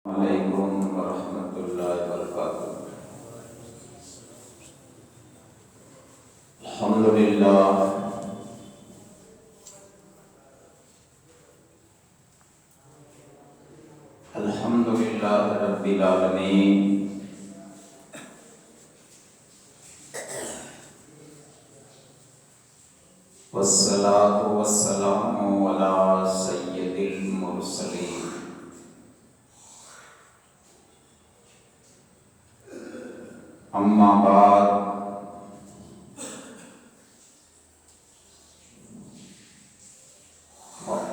علیکم ورحمۃ اللہ وبرکاتہ۔ الحمدللہ الحمدللہ رب العالمین، والصلاۃ والسلام علی سید المرسلین۔ اما بعد،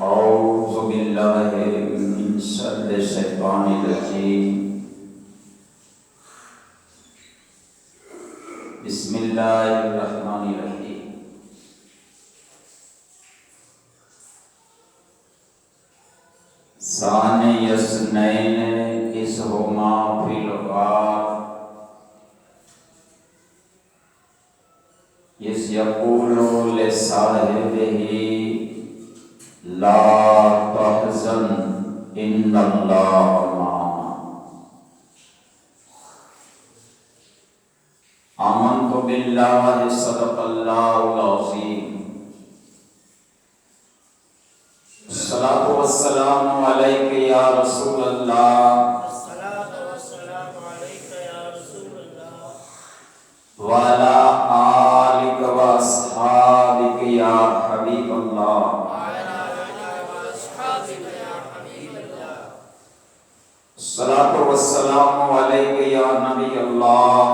اعوذ باللہ من شر الشیطان الرجیم، بسم اللہ الرحمن الرحیم۔ ثانی اثنین اذ ہما فی الغار، اذ یقول لصاحبہ لا تحزن ان اللہ معنا۔ آمنت باللہ صدق اللہ العظیم۔ الصلاۃ والسلام علیک یا رسول اللہ، وعلی آلک و اصحابک یا حبیب اللہ۔ الصلاۃ والسلام علیک یا نبی اللہ،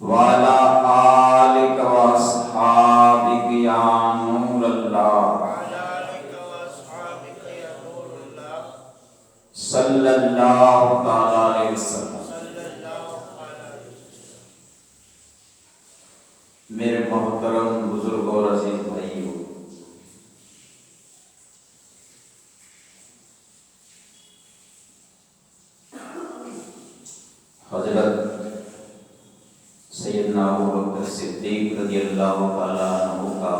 وعلی آلک و اصحابک یا نور اللہ، صلی اللہ تعالی علیہ وسلم۔ میرے محترم بزرگ اور عزیز بھائیوں، حضرت سیدنا ابوبکر صدیق رضی اللہ تعالیٰ عنہ کا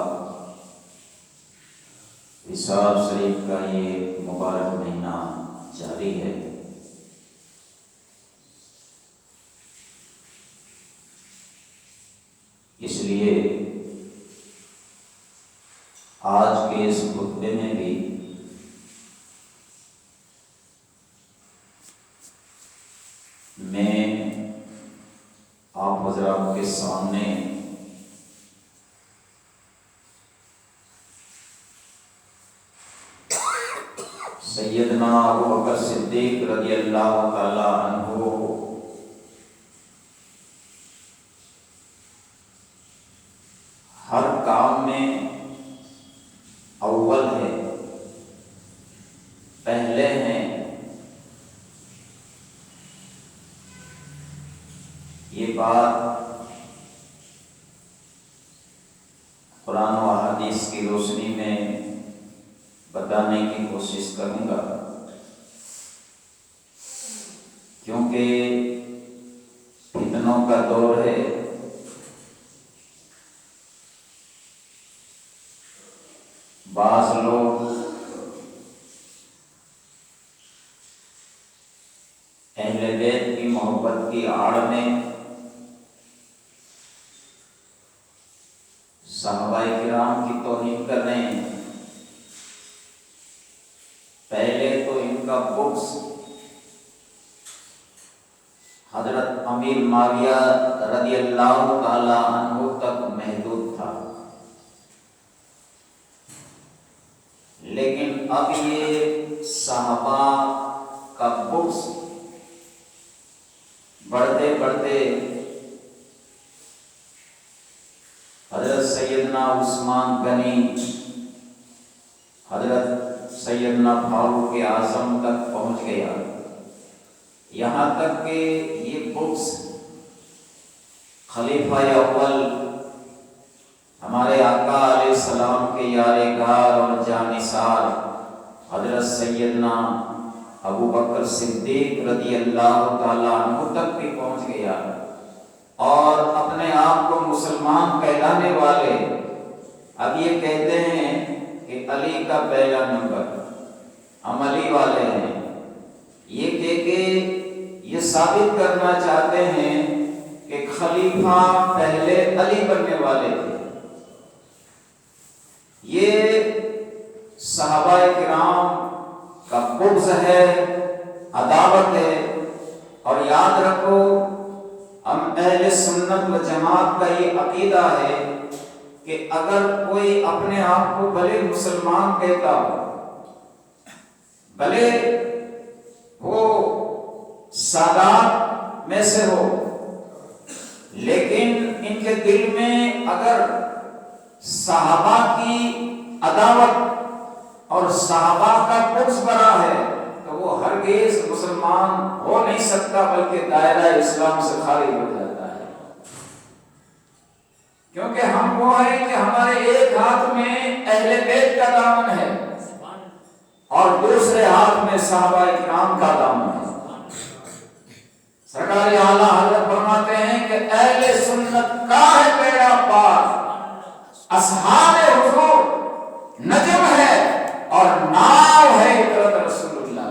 وصال شریف کا یہ مبارک مہینہ جاری ہے۔ اس لیے آج کے اس خطبے میں بھی میں آپ حضرات کے سامنے سیدنا ابوبکر صدیق رضی اللہ تعالی عنہ ہر کام میں اول ہے، پہلے ہیں، یہ بات قرآن و حدیث کی روشنی میں بتانے کی کوشش کروں گا، کیونکہ فتنوں کا دور ہے۔ بعض لوگ اہل بیت کی محبت کی آڑ میں صحابہ کرام کی توہین کر رہے ہیں۔ پہلے تو ان کا بغض حضرت امیر معاویہ رضی اللہ تعالی عنہ تک محدود تھا، لیکن اب یہ صحابہ کا بغض بڑھتے بڑھتے حضرت سیدنا عثمان غنی، حضرت سیدنا فاروق اعظم تک پہنچ گیا، یہاں تک کہ یہ بغض خلیفہ اول ہمارے آقا علیہ السلام کے یار غار اور جانثار حضرت سیدنا ابوبکر صدیق رضی اللہ تعالی عنہ تک بھی پہنچ گیا، اور اپنے آپ کو مسلمان کہلانے والے اب یہ کہتے ہیں کہ کہ علی کا پہلا نمبر، ہم علی والے ہیں، یہ کہہ کے یہ ثابت کرنا چاہتے ہیں کہ خلیفہ پہلے علی بننے والے تھے۔ یہ صحابہ کرام کا بغض ہے، عداوت ہے۔ اور یاد رکھو، ہم اہل سنت و جماعت کا یہ عقیدہ ہے کہ اگر کوئی اپنے آپ کو بھلے مسلمان کہتا ہو، بھلے وہ سادات میں سے ہو، لیکن ان کے دل میں اگر صحابہ کی عداوت اور صحابہ کا بغض بڑا ہے تو وہ ہرگز مسلمان ہو نہیں سکتا، بلکہ دائرہ اسلام سے خارج ہو جاتا ہے۔ کیونکہ ہم وہ ہیں کہ ہمارے ایک ہاتھ میں اہل بیت کا دامن ہے اور دوسرے ہاتھ میں صحابہ کرام کا دامن ہے۔ سرکار اعلیٰ حضرت فرماتے ہیں کہ اہل سنت کا ہے بیڑا پار، اصحاب حضور نجم ہے اور ناؤ ہے اطرت رسول اللہ۔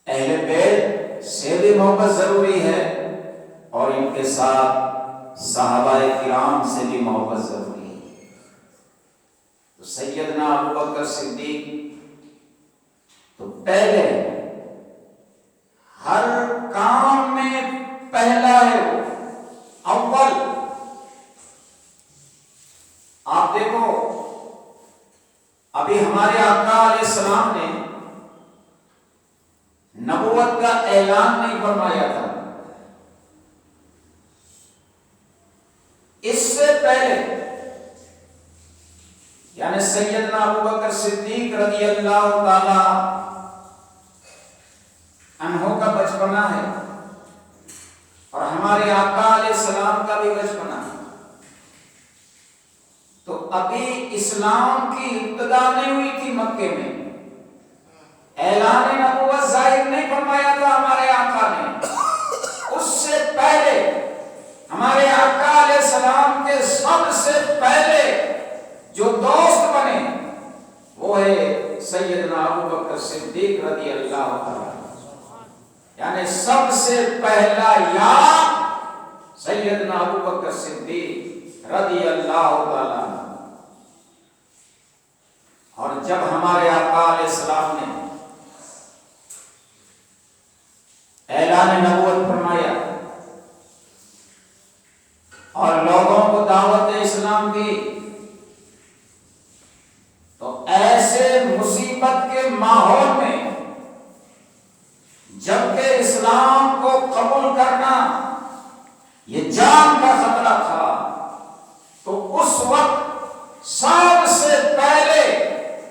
اہل بیت سے بھی محبت ضروری ہے اور ان کے ساتھ صحابہ کرام سے بھی محبت ضروری ہے۔ تو سیدنا ابوبکر صدیق تو پہلے ہر کام میں پہلا ہے، وہ اول۔ آپ دیکھو، ابھی ہمارے آقا علیہ السلام نے نبوت کا اعلان نہیں فرمایا تھا، اس سے پہلے یعنی سیدنا ابوبکر صدیق رضی اللہ تعالی عنہ کا بچپنا ہے اور ہمارے آقا علیہ السلام کا بھی بچپنا ہے، تو ابھی اسلام کی ابتدا نہیں ہوئی تھی مکے میں، اعلان نبوت ظاہر نہیں فرمایا تھا ہمارے آقا نے۔ اس سے پہلے ہمارے آقا علیہ السلام کے سب سے پہلے جو دوست بنے وہ ہے سیدنا ابوبکر صدیق رضی اللہ تعالی، یعنی سب سے پہلا یار سیدنا ابوبکر صدیق رضی اللہ تعالی۔ اور جب ہمارے آقا علیہ السلام نے اعلان نبوت فرمایا اور لوگوں کو دعوت اسلام دی، تو ایسے مصیبت کے ماحول میں جبکہ اسلام کو قبول کرنا یہ جان کا خطرہ تھا، تو اس وقت سب سے پہلے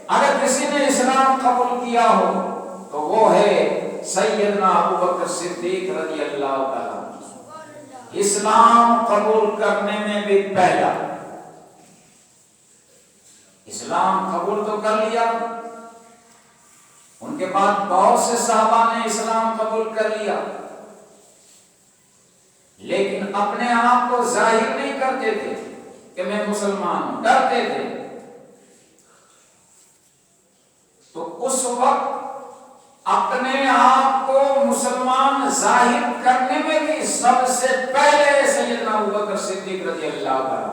اگر کسی نے اسلام قبول کیا ہو تو وہ ہے سیدنا ابوبکر صدیق رضی اللہ تعالی، اسلام قبول کرنے میں بھی پہلا۔ اسلام قبول تو کر لیا، ان کے بعد بہت سے صحابہ نے اسلام قبول کر لیا، لیکن اپنے آپ کو ظاہر نہیں کرتے تھے کہ میں مسلمان ہوں، ڈرتے تھے۔ تو اس وقت اپنے آپ کو مسلمان ظاہر کرنے میں بھی سب سے پہلے سیدنا ابوبکر صدیق رضی اللہ عنہ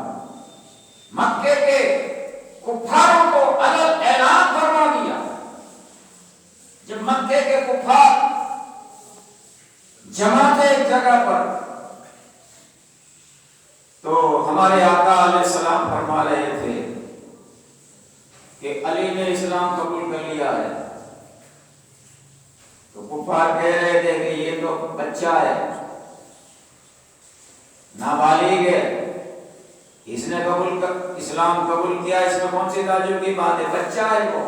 مکے کے کفاروں کو الگ اعلان فرما دیا۔ جب مکے کے کفار جمع تھے ایک جگہ پر، تو ہمارے آقا علیہ السلام فرما رہے تھے کہ علی نے اسلام قبول کر لیا ہے، تو کفار کہہ رہے تھے کہ یہ تو بچہ ہے، نابالغ ہے، اس نے اسلام قبول کیا، اس میں کون سی تعجب کی بات ہے، بچہ ہے وہ۔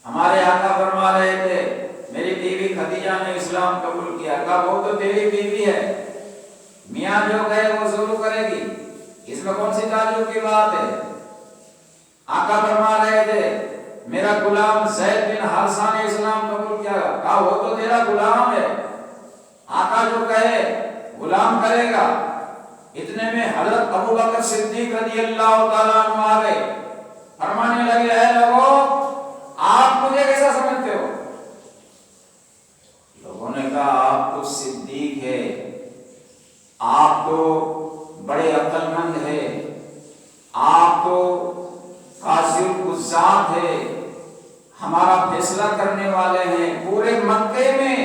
ہمارے آقا فرما رہے تھے میری بیوی خدیجہ نے اسلام قبول کیا، کہا وہ تو تیری بیوی ہے، میاں جو کہے وہ ضرور کرے گی، اس میں کون سی تعجب کی بات ہے۔ آقا فرما رہے تھے میرا غلام زید بن حارثہ نے اسلام قبول کیا، کہا وہ تو تیرا غلام ہے، آقا جو کہے غلام کرے گا۔ اتنے میں حضرت ابو بکر صدیق رضی اللہ تعالیٰ عنہ آ گئے، فرمانے لگے اے لوگوں آپ مجھے کیسا سمجھتے ہو؟ لوگوں نے کہا آپ تو صدیق ہے، آپ تو بڑے عقل مند ہے، آپ تو قاضی القضات ہے، ہمارا فیصلہ کرنے والے ہیں، پورے مکے میں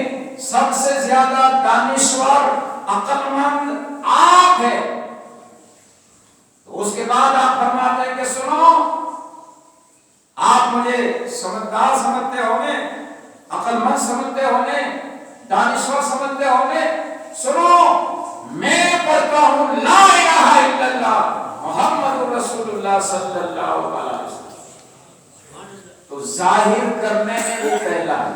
سب سے زیادہ دانشور عقل مند آپ ہے۔ تو اس کے بعد آپ فرماتے ہیں کہ سنو، آپ مجھے سمجھدار سمجھتے ہونے، عقل مند سمجھتے ہونے، دانشور سمجھتے ہونے، سنو میں پڑھتا ہوں لا الہ الا اللہ محمد رسول اللہ صلی اللہ علیہ وسلم۔ تو ظاہر کرنے میں بھی پہلا ہے،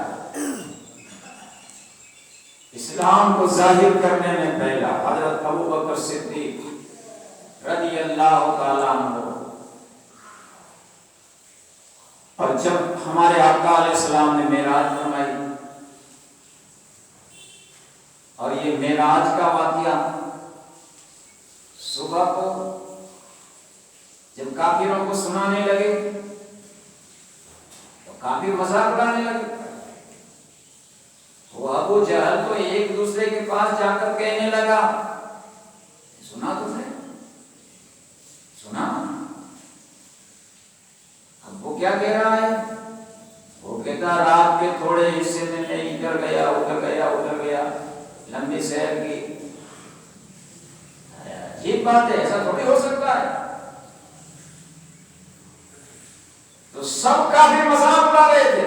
اسلام کو ظاہر کرنے میں پہلا حضرت ابو بکر صدیق رضی اللہ تعالیٰ عنہ۔ اور جب ہمارے آقا علیہ السلام نے معراج فرمائی، اور یہ معراج کا واقعہ صبح کو جب کافروں کو سنانے لگے تو کافر مذاق اڑانے لگے۔ وہ ابو جہل تو ایک دوسرے کے پاس جا کر کہنے لگا، سنا تم نے؟ سنا؟ اب وہ کیا کہہ رہا ہے؟ وہ کہتا رات کے تھوڑے حصے میں میں ادھر گیا ادھر گیا ادھر گیا، لمبی سیر کی۔ عجیب بات ہے، ایسا تھوڑی ہو سکتا ہے۔ تو سب کافی مذاق اڑا رہے تھے۔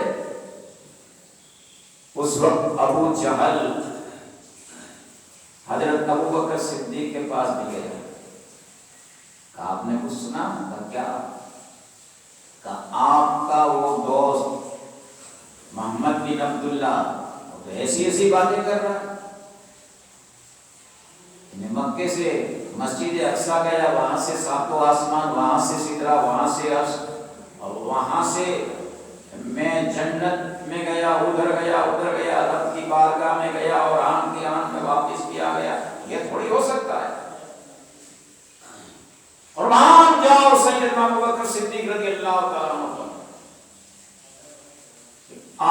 اس وقت ابو جہل حضرت ابو بکر صدیق کے پاس بھی گیا، کہا آپ نے کچھ سنا؟ کہا کیا؟ کہا آپ کا وہ دوست محمد بن عبداللہ تو ایسی ایسی باتیں کر رہا ہے، مکے سے مسجد اقصیٰ گیا، وہاں سے ساتوں آسمان، وہاں سے سدرہ، وہاں سے عرش، اور وہاں سے میں جنت میں گیا، ادھر گیا، رب کی بارگاہ میں گیا اور آنکھ کی آنکھ میں واپس بھی آ گیا۔ یہ تھوڑی ہو سکتا ہے۔ اور وہاں جاؤ سیدنا ابو بکر صدیق رضی اللہ تعالیٰ عنہ،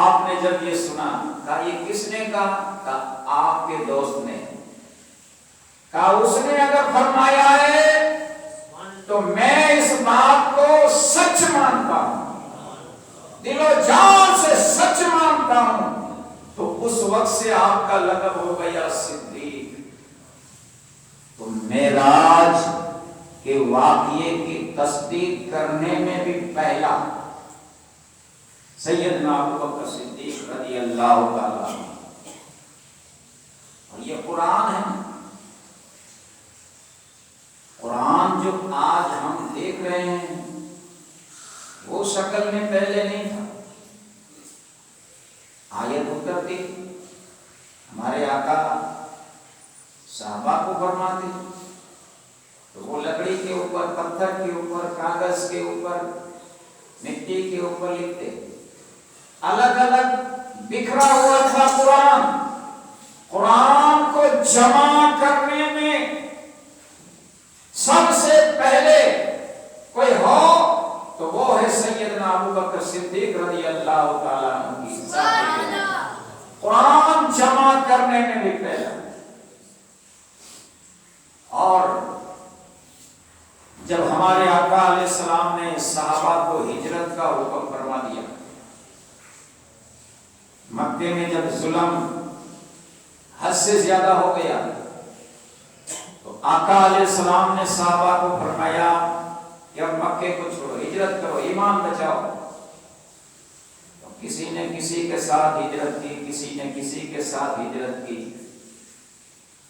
آپ نے جب یہ سنا، کہا یہ کس نے کہا؟ کہا آپ کے دوست نے۔ کہا اس نے اگر فرمایا ہے تو میں اس بات کو سچ مانتا ہوں، دل و جان سے سچ مانتا ہوں۔ تو اس وقت سے آپ کا لقب ہو گیا صدیق۔ تو معراج کے واقعے کی تصدیق کرنے میں بھی پہلا سیدنا ابو بکر صدیق رضی اللہ تعالیٰ عنہ۔ اور یہ قرآن ہے، قرآن جو آج ہم دیکھ رہے ہیں وہ شکل میں پہلے نہیں تھا۔ آیت اترتی، ہمارے آقا صحابہ کو فرماتے تو وہ لکڑی کے اوپر، پتھر کے اوپر، کاغذ کے اوپر، مٹی کے اوپر لکھتے، الگ الگ بکھرا ہوا تھا قرآن۔ قرآن کو جمع کرنے میں سب سے پہلے کوئی ہو تو وہ ہے سیدنا ابو بکر صدیق رضی اللہ تعالیٰ عنہ کی ذات۔ قرآن جمع کرنے میں بھی پہلا۔ اور جب ہمارے آقا علیہ السلام نے صحابہ کو ہجرت کا حکم فرما دیا، مکے میں جب ظلم حد سے زیادہ ہو گیا تو آقا علیہ السلام نے صحابہ کو فرمایا کہ اب مکے کو چھوڑو، ہجرت کرو، ایمان بچاؤ۔ تو کسی نے کسی کے ساتھ ہجرت کی، کسی نے کسی کے ساتھ ہجرت کی،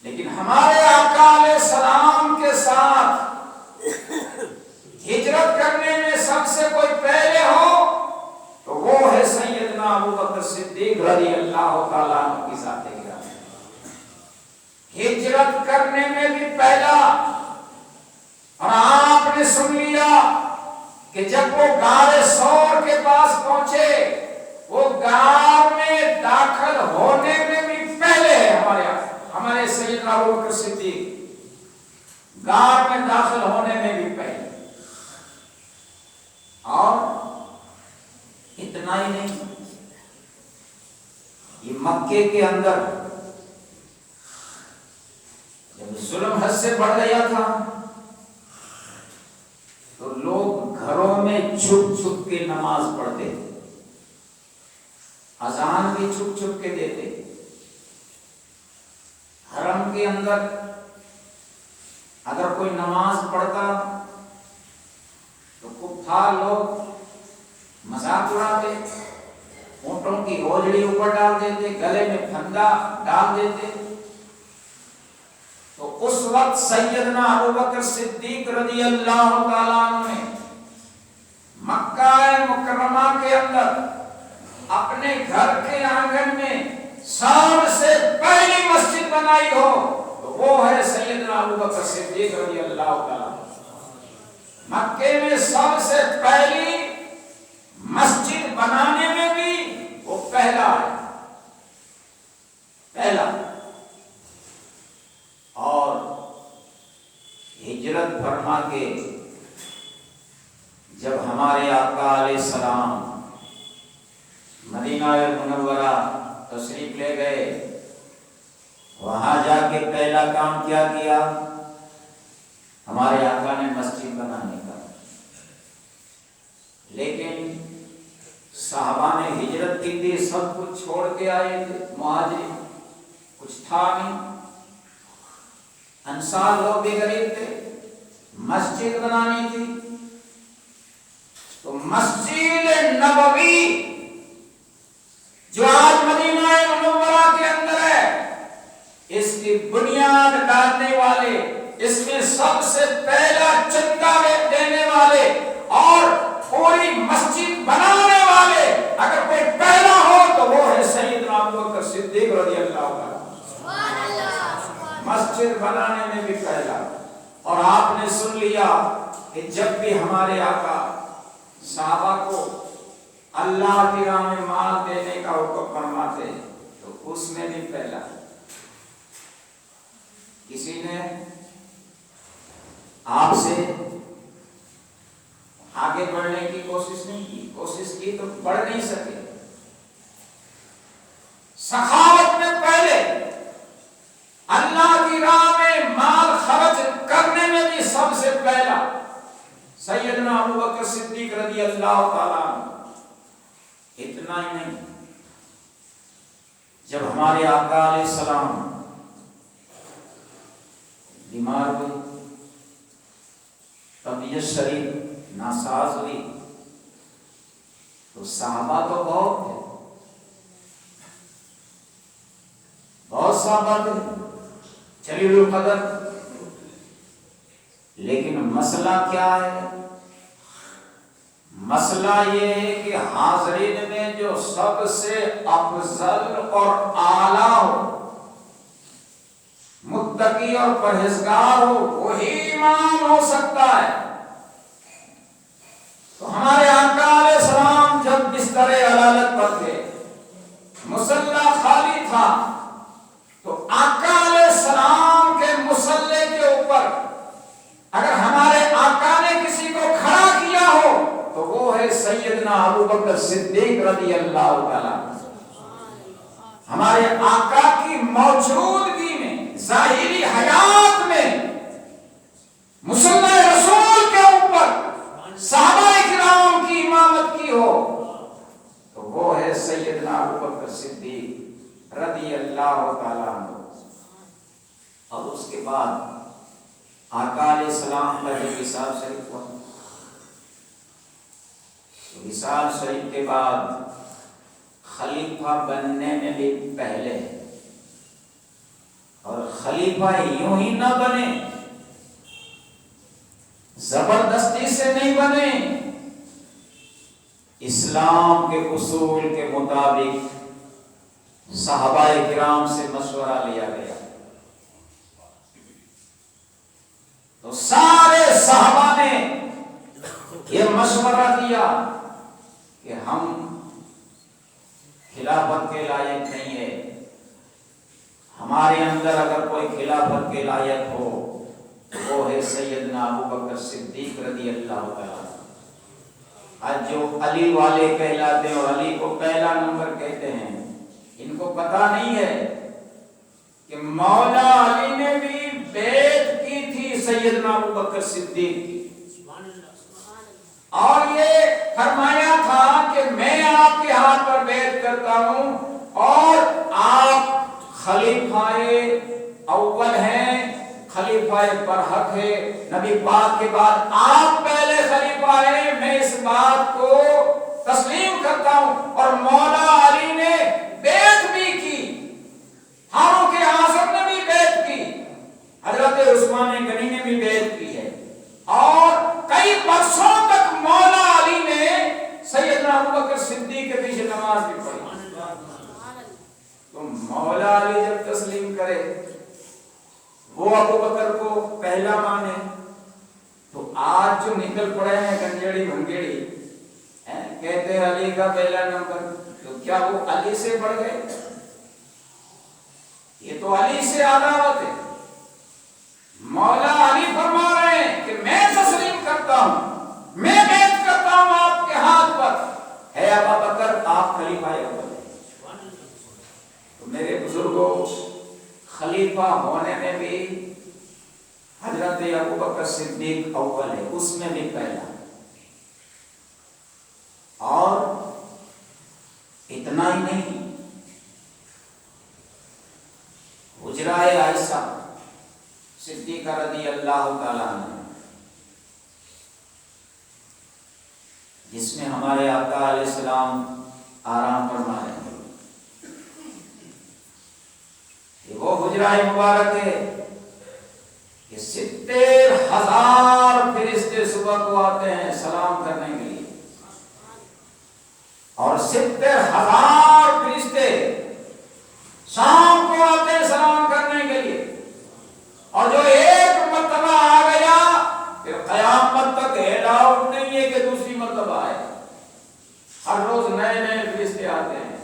لیکن ہمارے آقا علیہ السلام کے ساتھ ہجرت کرنے میں سب سے کوئی پہلے ہو تو وہ ہے سیدنا ابو بکر صدیق رضی اللہ تعالیٰ عنہ کی ذات گرامی۔ ہجرت کرنے میں بھی پہلا۔ اور آپ نے سن لیا کہ جب وہ غار ثور کے پاس پہنچے، وہ غار میں داخل ہونے میں بھی پہلے ہے ہمارے سیدنا ابو بکر صدیق۔ غار میں داخل ہونے میں بھی پہلے. اور اتنا ہی نہیں، یہ مکے کے اندر جب ظلم حد سے بڑھ گیا تھا تو لوگ گھروں میں چھپ چھپ کے نماز پڑھتے تھے، اذان بھی چھپ چھپ کے دیتے. حرم کے اندر اگر کوئی نماز پڑھتا تو کفار لوگ مذاق اڑاتے، اونٹوں کی اوجڑی اوپر ڈال دیتے، گلے میں پھندا ڈال دیتے. تو اس وقت سیدنا ابوبکر صدیق رضی اللہ تعالیٰ عنہ نے مکہ مکرمہ کے اندر اپنے گھر کے آنگن میں سب سے پہلی مسجد بنائی ہو تو وہ ہے سیدنا ابوبکر صدیق رضی اللہ تعالیٰ. مکے میں سب سے پہلی مسجد بنانے میں بھی وہ پہلا ہے، پہلا. اور ہجرت فرما کے جب ہمارے آقا علیہ السلام مدینہ منورہ تشریف لے گئے، وہاں جا کے پہلا کام کیا کیا؟ ہمارے آقا نے مسجد بنانے کا. لیکن صحابہ نے ہجرت کی تھی، سب کچھ چھوڑ کے آئے تھے، مہاجرین کچھ تھا نہیں، انصار لوگ بھی غریب تھے، مسجد بنانی تھی. تو مسجد نبوی جو آج مدینہ منورہ کے اندر ہے، اس کی بنیاد ڈالنے والے، اس میں سب سے پہلا چندہ دینے والے اور پوری مسجد بنانے والے اگر کوئی پہلا ہو تو وہ ہے سیدنا ابوبکر صدیق رضی اللہ عنہ. مسجد بنانے میں بھی پہلا. اور آپ نے سن لیا کہ جب بھی ہمارے آقا صحابہ کو اللہ کی راہ میں مال دینے کا حکم فرماتے تو اس میں بھی پہلا. کسی نے آپ سے آگے بڑھنے کی کوشش نہیں کی، کوشش کی تو بڑھ نہیں سکے. سخاوت میں پہلے، اللہ کی راہ میں مال خرچ کرنے میں بھی سب سے پہلا سیدنا ابوبکر صدیق رضی اللہ تعالیٰ عنہ. اتنا ہی نہیں، جب ہمارے آقا علیہ السلام بیمار ہوئے، طبیعت شریف ناساز ہوئی، تو صحابہ تو بہت تھے، بہت صحابہ تھے جلیل القدر. لیکن مسئلہ کیا ہے؟ مسئلہ یہ ہے کہ حاضرین میں جو سب سے افضل اور اعلیٰ ہو، متقی اور پرہیزگار ہو، وہی امام ہو سکتا ہے. تو ہمارے آقا علیہ السلام جب بستر علالت پر تھے، مصلی خالی تھا، تو آقا علیہ السلام کے مصلی کے اوپر اگر ہمارے آقا نے کسی کو کھڑا کیا ہو تو وہ ہے سیدنا ابوبکر صدیق رضی اللہ تعالیٰ. ہمارے آقا کی موجودگی میں، ظاہری حیات میں، مصلی رسول کے اوپر صحابہ کرام کی امامت کی ہو تو وہ ہے سیدنا ابوبکر صدیق رضی اللہ تعالیٰ عنہ. اور اس کے بعد آقا علیہ السلام کا جب وصال شریف ہوا، وصال شریف کے بعد خلیفہ بننے میں بھی پہلے، اور خلیفہ یوں ہی نہ بنے، زبردستی سے نہیں بنے، اسلام کے اصول کے مطابق صحابہ کرام سے مشورہ لیا گیا. تو سارے صحابہ نے یہ مشورہ دیا کہ ہم خلافت کے لائق نہیں ہے، ہمارے اندر اگر کوئی خلافت کے لائق ہو وہ ہے سیدنا ابو بکر صدیق رضی اللہ تعالیٰ۔ آج جو علی والے کہلاتے ہیں اور علی کو پہلا نمبر کہتے ہیں، ان کو پتا نہیں ہے کہ مولا علی نے بھی بیعت کی تھی سیدنا ابو بکر صدیق کی، اور یہ فرمایا تھا کہ میں آپ کے ہاتھ پر بیعت کرتا ہوں اور آپ خلیفہ اول ہیں، خلیفہ برحق ہے، نبی پاک کے بعد آپ پہلے خلیفہ ہیں، میں اس بات کو تسلیم کرتا ہوں۔ اور مولا علی نے بیعت بھی کی، فاروق اعظم نے بھی بیعت کی، حضرت عثمان غنی نے بھی بیعت کی ہے، اور کئی برسوں تک مولا علی نے سیدنا ابو بکر صدیق کے پیچھے نماز بھی پڑھی۔ تو مولا علی جب تسلیم کرے، وہ ابو بکر کو پہلا مانے، تو آج جو نکل پڑے ہیں گنجیڑی بھنگیڑی کہتے ہیں علی کا پہلا نمبر، تو کیا وہ علی سے بڑھ گئے؟ یہ تو علی سے عداوت ہے۔ مولا علی فرما رہے ہیں کہ میں تسلیم کرتا ہوں، میں بیعت کرتا ہوں آپ کے ہاتھ پر، ہے ابو بکر آپ خلیفہ اول ہیں۔ تو میرے بزرگوں، خلیفہ ہونے میں بھی حضرت ابو بکر صدیق اول ہے، اس میں بھی پہلا۔ اور اتنا ہی نہیں، حجرہ عائشہ صدیقہ رضی اللہ تعالیٰ عنہ، جس میں ہمارے آقا علیہ السلام آرام فرما رہے ہیں، وہ حجرہ مبارک ہے کہ 70,000 فرشتے صبح کو آتے ہیں سلام کرنے کے لیے، اور 70,000 فرشتے شام کو آتے ہیں سلام کرنے کے لیے، اور جو ایک مرتبہ آ گیا پھر قیامت تک الاؤڈ نہیں ہے کہ دوسری مرتبہ آئے، ہر روز نئے نئے فرشتے آتے ہیں۔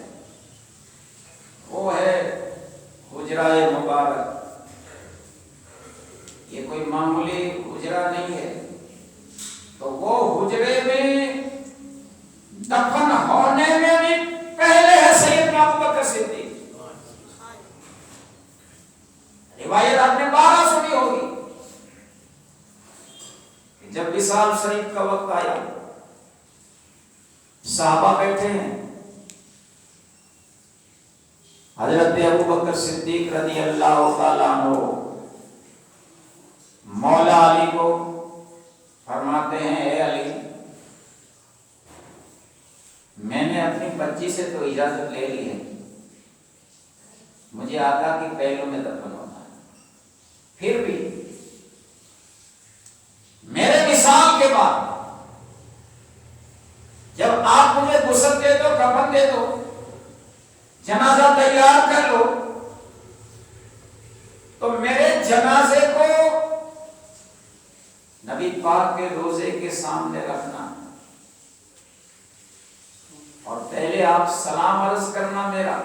وہ ہے حجرہ مبارک، یہ کوئی معمولی حجرہ نہیں ہے۔ تو وہ حجرے میں دفن ہونے میں بھی پہلے ہے سیدنا ابو بکر صدیق۔ روایت آپ نے 12 سنی ہوگی کہ جب وصال شریف کا وقت آیا، صحابہ بیٹھے ہیں، حضرت ابو بکر صدیق رضی اللہ تعالیٰ عنہ مولا علی کو فرماتے ہیں، اے علی، میں نے اپنی بچی سے تو اجازت لے لی ہے، مجھے آقا کی پہلو میں دفن ہونا ہے، پھر بھی میرے وصال کے بعد جب آپ مجھے غسل دے دو، کفن دے دو، جنازہ تیار کر لو، تو میرے جنازے کو نبی پاک کے روزے کے سامنے رکھنا، اور پہلے آپ سلام عرض کرنا میرا،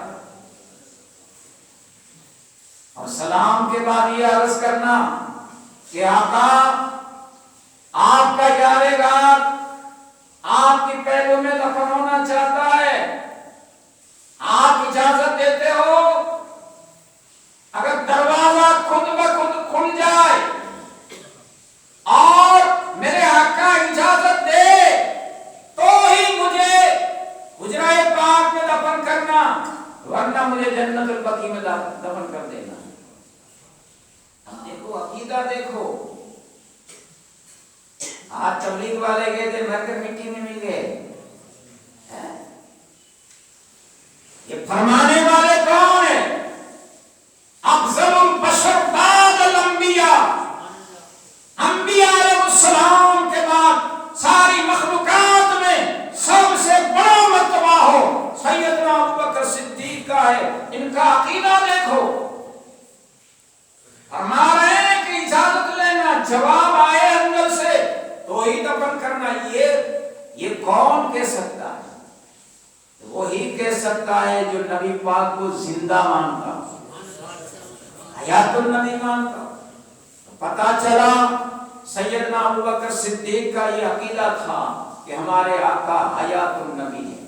اور سلام کے بعد یہ عرض کرنا کہ آقا آپ کا یار غار آپ کی پہلو میں دفن ہونا چاہتا ہے، آپ اجازت دیتے ہو؟ اگر دروازہ خود بخود کھل جائے اور میرے آقا اجازت دے تو ہی مجھے حجرہ پاک میں دفن کرنا، ورنہ مجھے جنت البقیع میں دفن کر دینا۔ اب دیکھو عقیدہ، دیکھو آج تبلیغ والے گئے تھے، مر کر مٹی میں مل گئے۔ یہ فرمانے والے کون ہیں؟ افضل البشر بعد الانبیاء، انبیاء علیہ السلام کے بعد ساری مخلوقات میں سب سے بڑا مرتبہ ہو سیدنا ابو بکر صدیق کا ہے۔ ان کا عقیدہ دیکھو، فرما رہے ہیں کہ اجازت لینا، جواب آئے اندر سے تو ہی دفن کرنا۔ یہ کون کہہ سکتا ہے؟ وہی کہہ سکتا ہے جو نبی پاک کو زندہ مانتا، حیات النبی مانتا۔ پتا چلا سیدنا ابوبکر صدیق کا یہ عقیدہ تھا کہ ہمارے آقا حیات النبی ہے،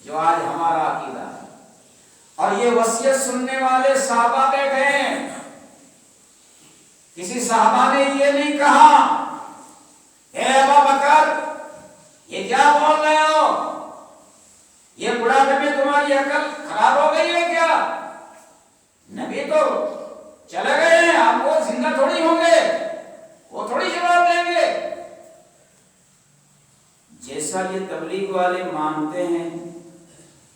جو آج ہمارا عقیدہ ہے، اور یہ وصیت سننے والے صحابہ بیٹھے ہیں۔ کسی صحابہ نے یہ نہیں کہا اے ابوبکر یہ کیا بول رہے ہو، یہ بڑھاپے میں تمہاری عقل خراب ہو گئی ہے کیا؟ نبی تو چلے گئے ہیں، آپ وہ زندہ تھوڑی ہوں گے، وہ تھوڑی جواب دیں گے۔ جیسا یہ تبلیغ والے مانتے ہیں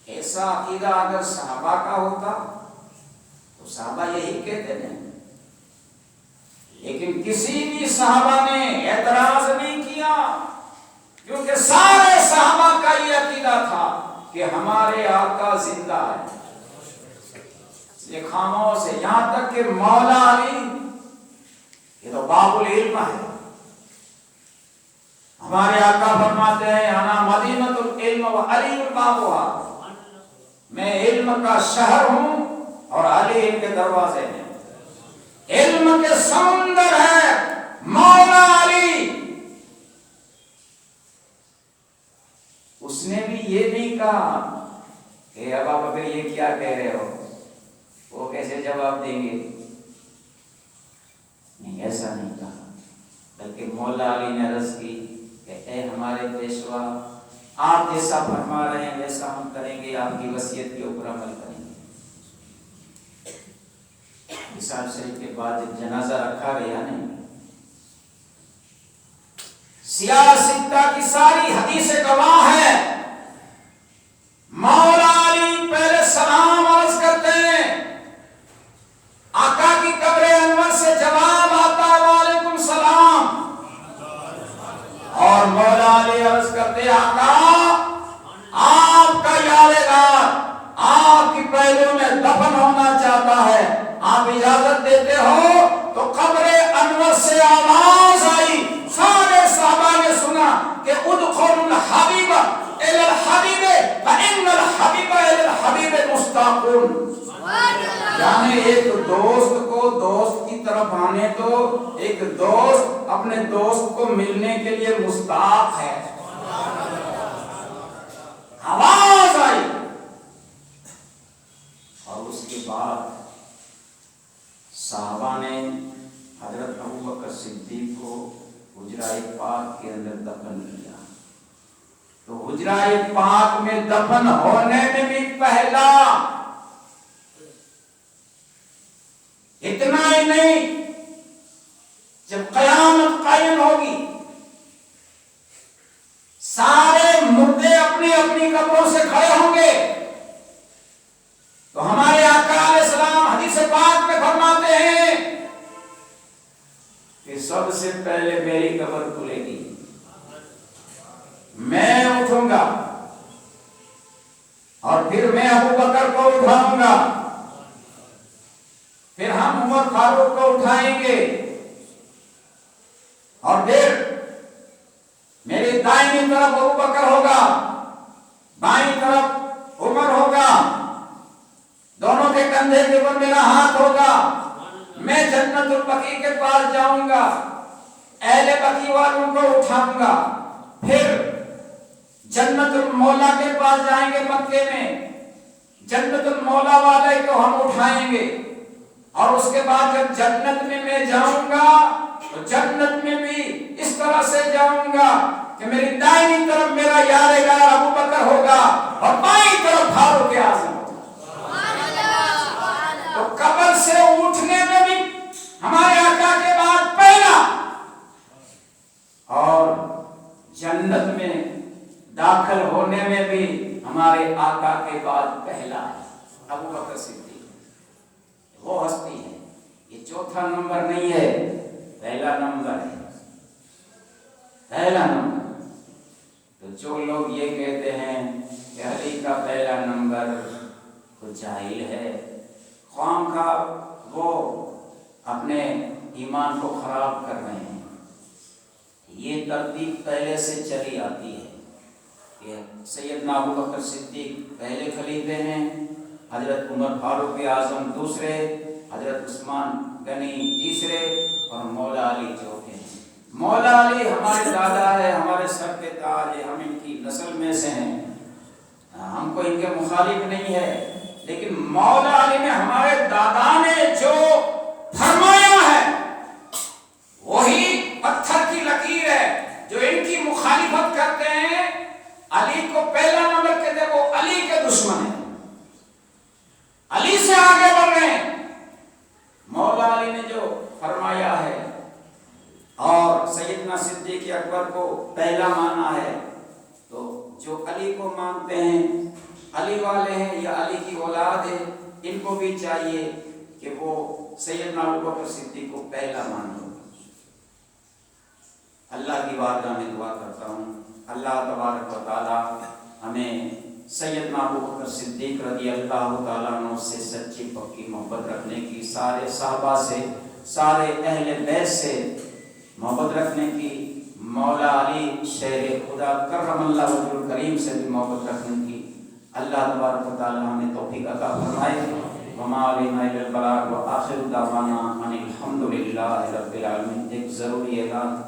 ایسا عقیدہ اگر صحابہ کا ہوتا تو صحابہ یہی کہتے ہیں، لیکن کسی بھی صحابہ نے اعتراض نہیں کیا، کیونکہ سارے صحابہ کا یہ عقیدہ تھا کہ ہمارے آقا زندہ ہے۔ یہ خاموش ہے، یہاں تک کہ مولا علی یہ تو باب العلم ہے، ہمارے آقا فرماتے ہیں انا مدینۃ العلم و علی بابها، میں علم کا شہر ہوں اور علی علم کے دروازے ہیں۔ علم کے سمندر ہے مولا علی۔ اس نے بھی یہ نہیں کہا کہ اب آپ اگر یہ کیا کہہ رہے ہو، وہ کیسے جواب دیں گے، نہیں ایسا نہیں کہا، بلکہ مولا علی نے عرض کی کہ اے ہمارے پیشوا، آپ جیسا فرما رہے ہیں ویسا ہم کریں گے، آپ کی وصیت کے اوپر عمل کریں گے۔ مثال شریف کے بعد جب جنازہ رکھا گیا نہیں، سیاہ ستہ کی ساری حدیثیں گواہ ہے، مولا علی پہلے سلام عرض کرتے ہیں، آقا کی قبر انور سے جواب آتا وعلیکم السلام، اور مولا علی عرض کرتے آقا آپ کا یادگار آپ کی پہلو میں دفن ہونا چاہتا ہے، آپ اجازت دیتے ہو؟ تو قبر انور سے آواز آئی، سارے صحابہ نے سنا کہ ادخلوا الحبیب الی الحبیب فإن الحبیب الی الحبیب مشتاقون۔ یعنی ایک دوست کو دوست کی طرف آنے تو ایک دوست اپنے دوست کو ملنے کے لیے مشتاق ہے۔ آواز آئی، اور اس کے بعد صحابہ نے حضرت ابوبکر صدیق کو حجرہ پاک کے اندر دفن کیا۔ تو حجرہ پاک میں دفن ہونے میں بھی پہلا، اتنا ہی نہیں، جب قیامت قائم ہوگی سارے مردے اپنی اپنی قبروں سے کھڑے ہوں گے، تو ہمارے آقا علیہ السلام حدیث پاک میں فرماتے ہیں کہ سب سے پہلے میری قبر کھلے گی، میں اٹھوں گا، اور پھر میں ابوبکر کو اٹھاؤں گا، پھر ہم عمر فاروق کو اٹھائیں گے، اور پھر میری دائیں طرف ابوبکر ہوگا، بائیں طرف عمر ہوگا، دونوں کے کندھے کے اوپر میرا ہاتھ ہوگا، میں جنت البقیع کے پاس جاؤں گا، اہل بقیع والوں کو اٹھاؤں گا، پھر جنت المولا کے پاس جائیں گے، مکے میں جنت المولا والے کو ہم اٹھائیں گے، اور اس کے بعد جب جنت میں جاؤں گا تو جنت میں بھی اس طرح سے جاؤں گا کہ میری دائیں طرف میرا یادگار ابوبکر ہوگا اور بائیں طرف فاروق اعظم ہوگا۔ تو قبر سے اٹھنے میں بھی ہمارے آقا کے بعد پہلا، اور جنت میں داخل ہونے میں بھی ہمارے آقا کے بعد پہلا ہے ابوبکر صدیق۔ وہ ہستی ہے، یہ چوتھا نمبر نہیں ہے، پہلا نمبر ہے، پہلا نمبر۔ تو جو لوگ یہ کہتے ہیں کہ علی کا پہلا نمبر وہ جاہل ہے، خواہ خواہ وہ اپنے ایمان کو خراب کر رہے ہیں۔ یہ ترتیب پہلے سے چلی آتی ہے کہ سیدنا ابوبکر صدیق پہلے خلیفے ہیں، حضرت عمر فاروق اعظم دوسرے، حضرت عثمان غنی تیسرے، اور مولا علی چوتھے ہیں۔ مولا علی ہمارے دادا ہے، ہمارے سر پہ تاج ہے، ہم ان کی نسل میں سے ہیں، ہم کو ان کے مخالف نہیں ہے، لیکن مولا علی نے ہمارے دادا نے جو فرمایا ہے وہی پتھر کی لکیر ہے۔ جو ان کی مخالفت کرتے ہیں، علی کو پہلا نمبر کے دے، وہ علی کے دشمن ہیں، علی سے آگے بڑھ رہے ہیں۔ مولا علی نے جو فرمایا ہے اور سیدنا صدیق اکبر کو پہلا مانا ہے، تو جو علی کو مانتے ہیں، علی والے ہیں یا علی کی اولاد ہے، ان کو بھی چاہیے کہ وہ سیدنا ابوبکر صدیق کو پہلا مان لو۔ اللہ کی بارگاہ میں دعا کرتا ہوں، اللہ تبارک و تعالی ہمیں سیدنا ابوبکر صدیق رضی اللہ تعالیٰ عنہ سے سچی پکی محبت رکھنے کی، سارے صحابہ سے، سارے اہل بیت سے محبت رکھنے کی، مولا علی شیر خدا کرم اللہ وجہ الکریم سے بھی محبت رکھنے کی اللہ تبارک و تعالی ہمیں توفیق عطا فرمائے۔ وما علینا الا البلاغ وآخر دعوانا ان الحمد للہ رب العالمین۔ ایک ضروری اعلان